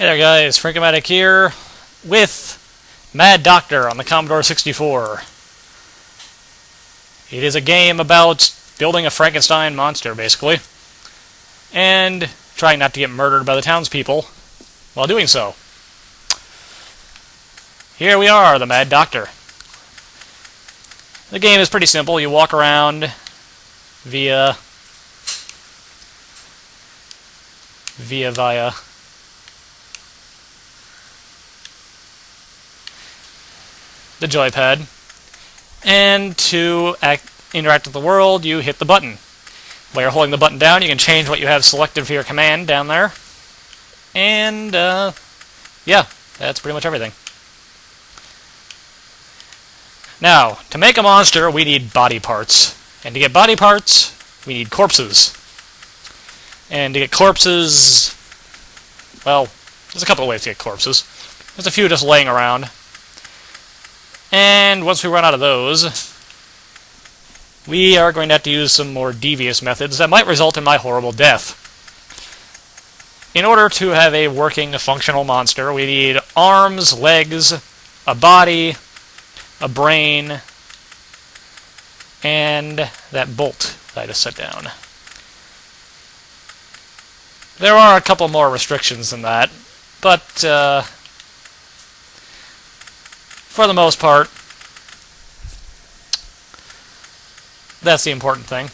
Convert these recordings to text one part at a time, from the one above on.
Hey there guys, Frankomatic here with Mad Doctor on the Commodore 64. It is a game about building a Frankenstein monster, basically, and trying not to get murdered by the townspeople while doing so. Here we are, the Mad Doctor. The game is pretty simple. You walk around via the joypad, and to interact with the world, you hit the button. While you're holding the button down, you can change what you have selected for your command down there, and yeah, that's pretty much everything. Now, to make a monster, we need body parts, and to get body parts, we need corpses. And to get corpses, well, there's a couple of ways to get corpses. There's a few just laying around. And once we run out of those, we are going to have to use some more devious methods that might result in my horrible death. In order to have a working, functional monster, we need arms, legs, a body, a brain, and that bolt that I just set down. There are a couple more restrictions than that, but for the most part, that's the important thing.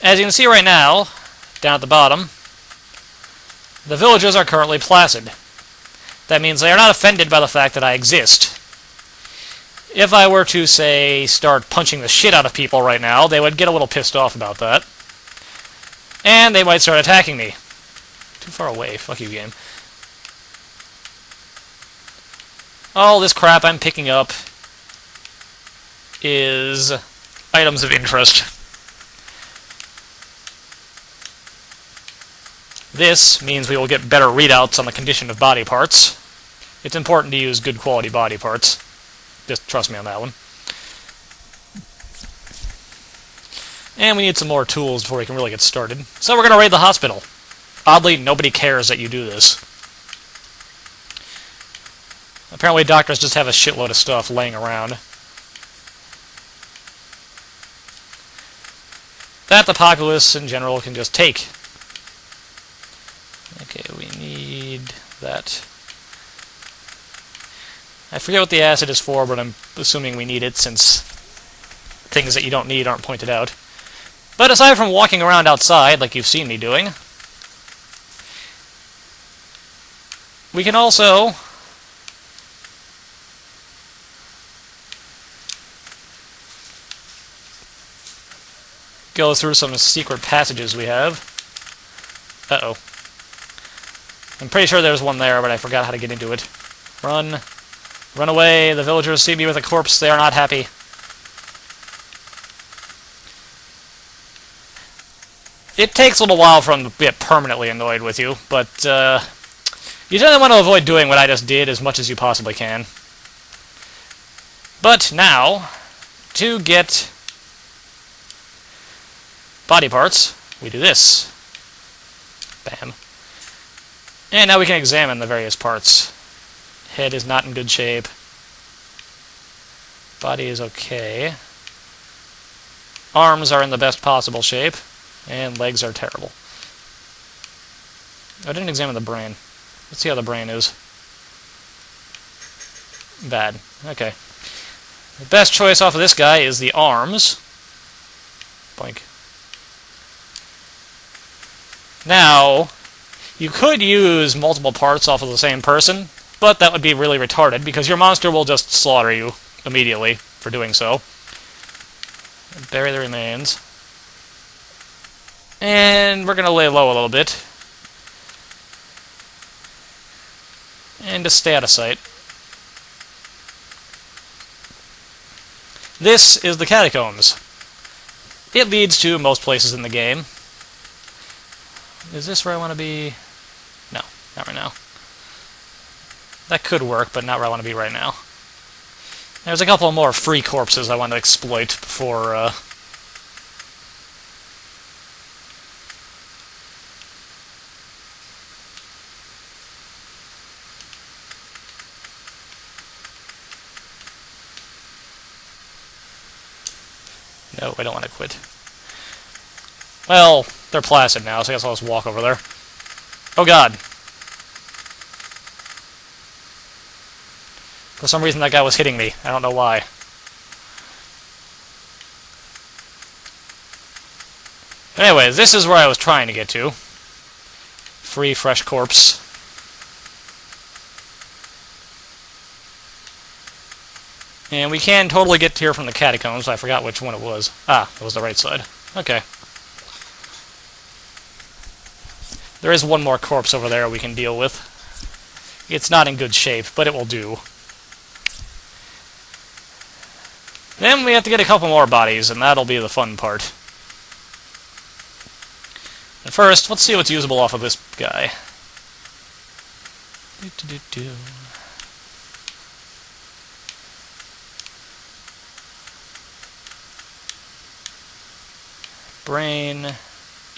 As you can see right now, down at the bottom, the villagers are currently placid. That means they are not offended by the fact that I exist. If I were to, say, start punching the shit out of people right now, they would get a little pissed off about that. And they might start attacking me. Too far away, fuck you, game. All this crap I'm picking up is items of interest. This means we will get better readouts on the condition of body parts. It's important to use good quality body parts. Just trust me on that one. And we need some more tools before we can really get started. So we're going to raid the hospital. Oddly, nobody cares that you do this. Apparently doctors just have a shitload of stuff laying around that the populace in general can just take. Okay, we need that. I forget what the acid is for, but I'm assuming we need it since things that you don't need aren't pointed out. But aside from walking around outside, like you've seen me doing, we can also go through some secret passages we have. Uh-oh. I'm pretty sure there's one there, but I forgot how to get into it. Run. Run away. The villagers see me with a corpse. They are not happy. It takes a little while for them to get permanently annoyed with you, but you generally want to avoid doing what I just did as much as you possibly can. But now, to get body parts, we do this. Bam. And now we can examine the various parts. Head is not in good shape. Body is okay. Arms are in the best possible shape. And legs are terrible. I didn't examine the brain. Let's see how the brain is. Bad. Okay. The best choice off of this guy is the arms. Boink. Now, you could use multiple parts off of the same person, but that would be really retarded, because your monster will just slaughter you immediately for doing so. Bury the remains. And we're going to lay low a little bit. And just stay out of sight. This is the catacombs. It leads to most places in the game. Is this where I want to be? No, not right now. That could work, but not where I want to be right now. There's a couple more free corpses I want to exploit before No, I don't want to quit. Well, they're placid now, so I guess I'll just walk over there. Oh god. For some reason that guy was hitting me. I don't know why. Anyways, this is where I was trying to get to. Free, fresh corpse. And we can totally get here from the catacombs. I forgot which one it was. Ah, it was the right side. Okay. There is one more corpse over there we can deal with. It's not in good shape, but it will do. Then we have to get a couple more bodies, and that'll be the fun part. And first, let's see what's usable off of this guy. Brain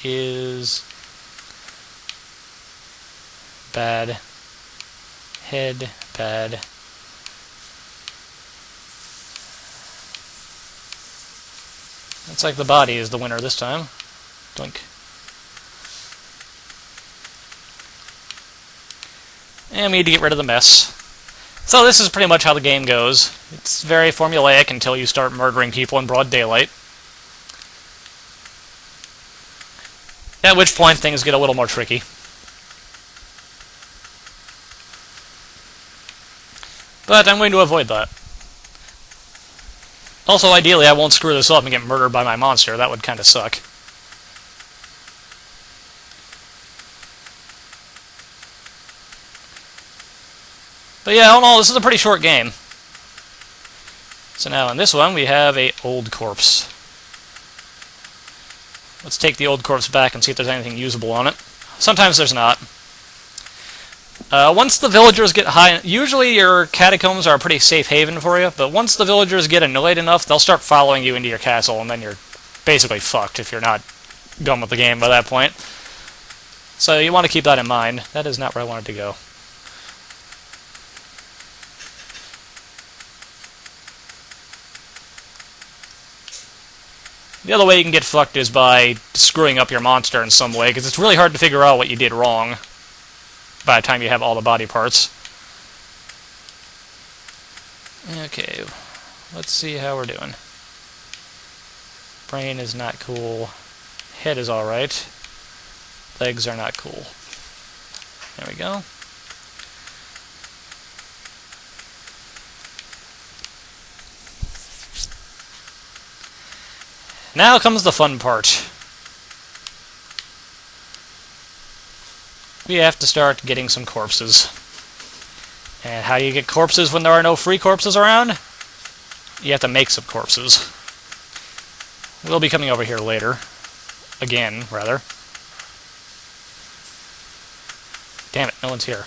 is bad. Head, bad. Looks like the body is the winner this time. Doink. And we need to get rid of the mess. So this is pretty much how the game goes. It's very formulaic until you start murdering people in broad daylight. At which point things get a little more tricky. But I'm going to avoid that. Also, ideally, I won't screw this up and get murdered by my monster. That would kind of suck. But yeah, all in all, this is a pretty short game. So now in this one, we have a old corpse. Let's take the old corpse back and see if there's anything usable on it. Sometimes there's not. Once the villagers get high... Usually your catacombs are a pretty safe haven for you, but once the villagers get annoyed enough, they'll start following you into your castle, and then you're basically fucked if you're not done with the game by that point. So you want to keep that in mind. That is not where I wanted to go. The other way you can get fucked is by screwing up your monster in some way, because it's really hard to figure out what you did wrong by the time you have all the body parts. Okay, let's see how we're doing. Brain is not cool. Head is alright. Legs are not cool. There we go. Now comes the fun part. We have to start getting some corpses. And how do you get corpses when there are no free corpses around? You have to make some corpses. We'll be coming over here later. Again, rather. Damn it, no one's here.